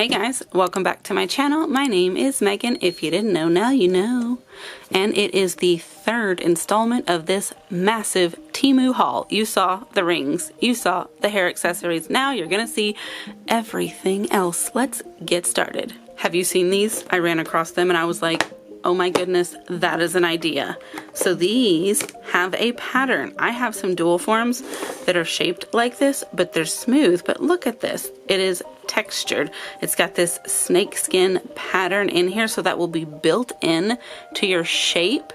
Hey guys, welcome back to my channel. My name is Megan. If you didn't know, now you know. And it is the third installment of this massive Temu haul. You saw the rings, you saw the hair accessories. Now you're gonna see everything else. Let's get started. Have you seen these? I ran across them and I was like, oh my goodness, that is an idea. So these have a pattern. I have some dual forms that are shaped like this, but they're smooth. But look at this. It is textured. It's got this snakeskin pattern in here, so that will be built in to your shape.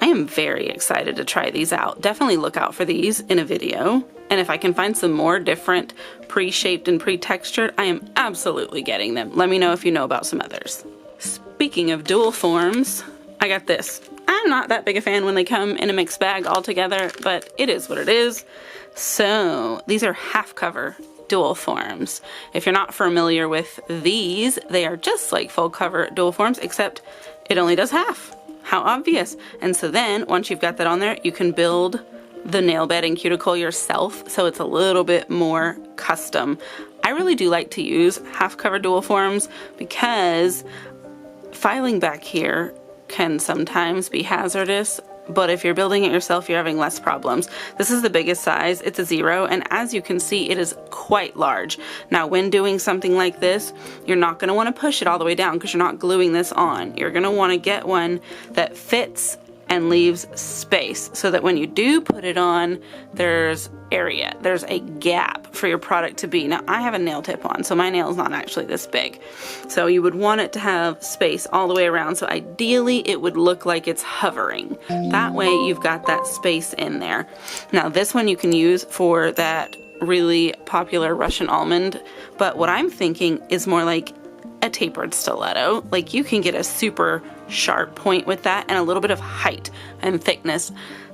I am very excited to try these out. Definitely look out for these in a video. And if I can find some more different pre-shaped and pre-textured, I am absolutely getting them. Let me know if you know about some others. Speaking of dual forms, I got this. I'm not that big a fan when they come in a mixed bag all together, but it is what it is. So these are half cover dual forms. If you're not familiar with these, they are just like full cover dual forms, except it only does half. How obvious. And so then once you've got that on there, you can build the nail bed and cuticle yourself, so it's a little bit more custom. I really do like to use half cover dual forms because filing back here can sometimes be hazardous, but if you're building it yourself, you're having less problems. This is the biggest size. It's a 0, and as you can see, it is quite large. Now, when doing something like this, you're not going to want to push it all the way down because you're not gluing this on. You're going to want to get one that fits and leaves space so that when you do put it on, there's area, there's a gap for your product to be. Now I have a nail tip on, so my nail is not actually this big. So you would want it to have space all the way around. So ideally it would look like it's hovering. That way you've got that space in there. Now this one you can use for that really popular Russian almond, but what I'm thinking is more like a tapered stiletto. Like you can get a super sharp point with that and a little bit of height and thickness.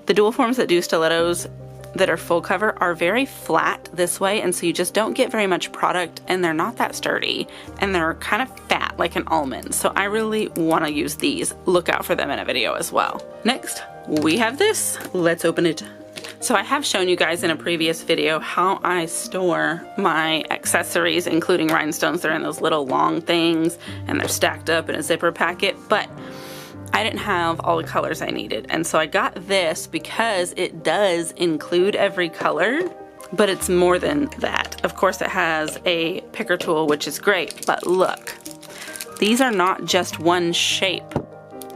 The dual forms that do stilettos that are full cover are very flat this way, and so you just don't get very much product, and they're not that sturdy, and they're kind of fat like an almond. So I really want to use these. Look out for them in a video as well. Next, we have this. Let's open it. So I have shown you guys in a previous video how I store my accessories, including rhinestones. They're in those little long things and they're stacked up in a zipper packet, but I didn't have all the colors I needed. And so I got this because it does include every color, but it's more than that. Of course, it has a picker tool, which is great, but look, these are not just one shape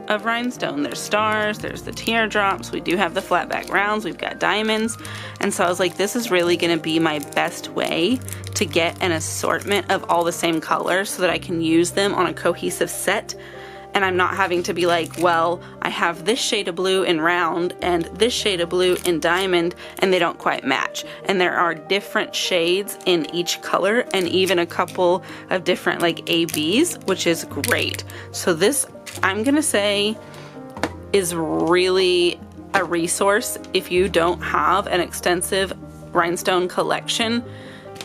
of rhinestone. There's stars, there's the teardrops, we do have the flat back rounds, we've got diamonds. And so I was like, this is really gonna be my best way to get an assortment of all the same colors so that I can use them on a cohesive set. And I'm not having to be like, well, I have this shade of blue in round and this shade of blue in diamond, and they don't quite match. And there are different shades in each color and even a couple of different like ABs, which is great. So this, I'm gonna say, is really a resource if you don't have an extensive rhinestone collection.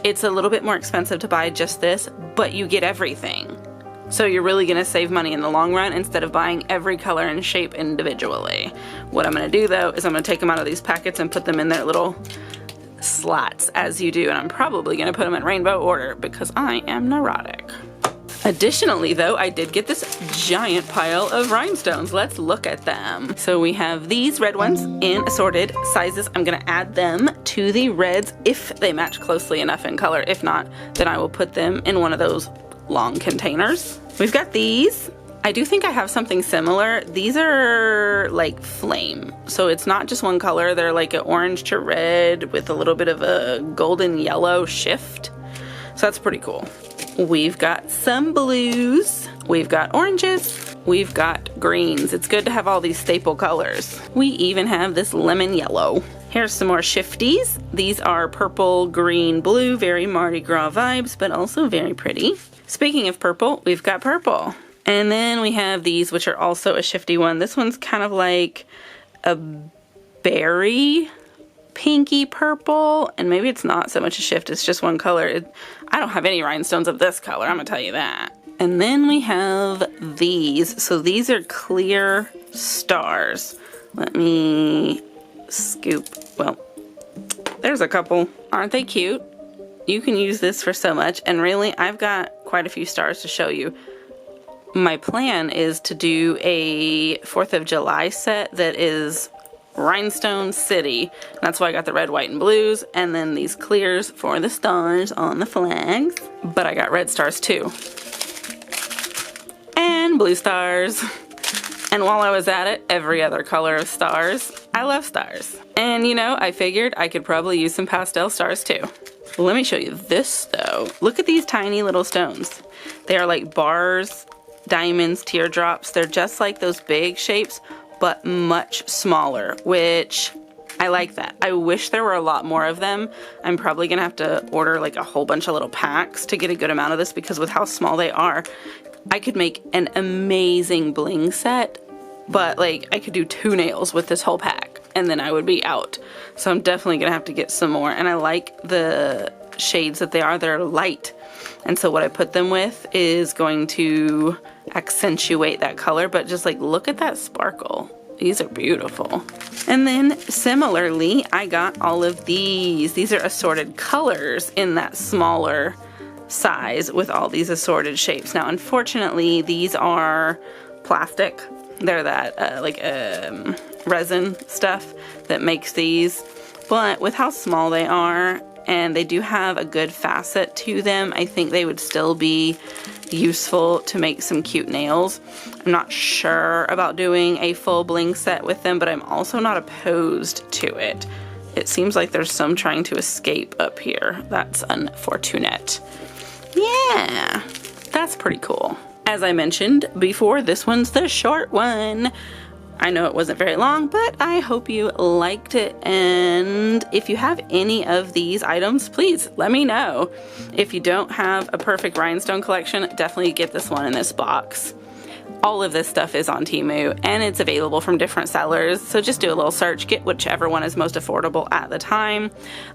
It's a little bit more expensive to buy just this, but you get everything. So you're really gonna save money in the long run instead of buying every color and shape individually. What I'm gonna do though is I'm gonna take them out of these packets and put them in their little slots as you do, and I'm probably gonna put them in rainbow order because I am neurotic. Additionally though, I did get this giant pile of rhinestones. Let's look at them. So we have these red ones in assorted sizes. I'm gonna add them to the reds if they match closely enough in color. If not, then I will put them in one of those long containers. We've got these. I do think I have something similar. These are like flame. So it's not just one color. They're like an orange to red with a little bit of a golden yellow shift. So that's pretty cool. We've got some blues. We've got oranges. We've got greens. It's good to have all these staple colors. We even have this lemon yellow. Here's some more shifties. These are purple, green, blue, very Mardi Gras vibes, but also very pretty. Speaking of purple, we've got purple. And then we have these, which are also a shifty one. This one's kind of like a berry pinky purple, and maybe it's not so much a shift, it's just one color. I don't have any rhinestones of this color, I'm gonna tell you that. And then we have these. So these are clear stars. Let me scoop, well, there's a couple. Aren't they cute? You can use this for so much, and really I've got quite a few stars to show you. My plan is to do a 4th of July set that is Rhinestone City. That's why I got the red, white, and blues, and then these clears for the stars on the flags. But I got red stars too. And blue stars. And while I was at it, every other color of stars. I love stars. And you know, I figured I could probably use some pastel stars too. Let me show you this though. Look at these tiny little stones. They are like bars, diamonds, teardrops. They're just like those big shapes, but much smaller, which I like that. I wish there were a lot more of them. I'm probably gonna have to order like a whole bunch of little packs to get a good amount of this, because with how small they are, I could make an amazing bling set, but like I could do 2 nails with this whole pack and then I would be out. So I'm definitely gonna have to get some more. And I like the shades that they are. They're light. And so what I put them with is going to accentuate that color, but just like look at that sparkle. These are beautiful. And then similarly, I got all of these. These are assorted colors in that smaller size with all these assorted shapes. Now, unfortunately, these are plastic. They're that resin stuff that makes these. But with how small they are, and they do have a good facet to them, I think they would still be useful to make some cute nails. I'm not sure about doing a full bling set with them, but I'm also not opposed to it. It seems like there's some trying to escape up here. That's unfortunate. Yeah, that's pretty cool. As I mentioned before, this one's the short one. I know it wasn't very long, but I hope you liked it. And if you have any of these items, please let me know. If you don't have a perfect rhinestone collection, definitely get this one in this box. All of this stuff is on Temu and it's available from different sellers. So just do a little search, get whichever one is most affordable at the time.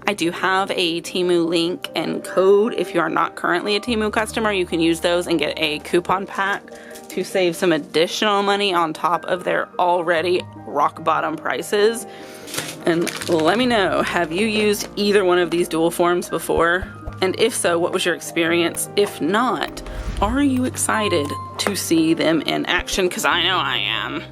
I do have a Temu link and code. If you are not currently a Temu customer, you can use those and get a coupon pack to save some additional money on top of their already rock bottom prices. And let me know, have you used either one of these dual forms before? And if so, what was your experience? If not, are you excited to see them in action? Because I know I am.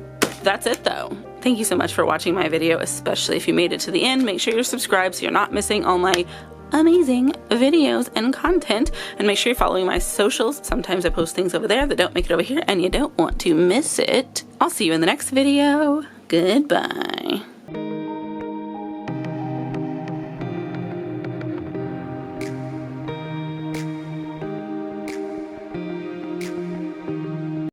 That's it though. Thank you so much for watching my video, especially if you made it to the end. Make sure you're subscribed so you're not missing all my amazing videos and content, and make sure you're following my socials. Sometimes I post things over there that don't make it over here and you don't want to miss it. I'll see you in the next video. Goodbye.